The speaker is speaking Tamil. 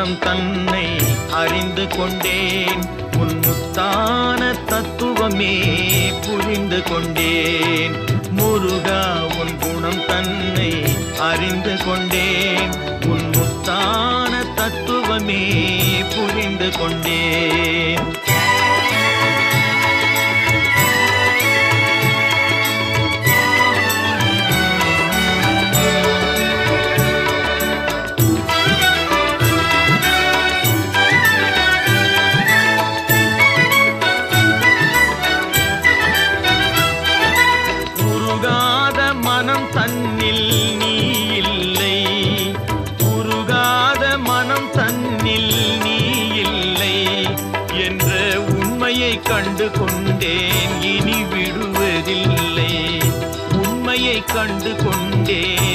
குணம் தன்னை அறிந்து கொண்டேன். உன் முத்தான தத்துவமே புரிந்து கொண்டேன். முருகா உன் குணம் தன்னை அறிந்து கொண்டேன். உன் முத்தான தத்துவமே புரிந்து கொண்டேன். மனம் தன்னில் நீ இல்லை, உருகாத மனம் தன்னில் நீ இல்லை என்ற உண்மையை கண்டு கொண்டேன். இனி விடுவதில்லை, உண்மையை கண்டு கொண்டேன்.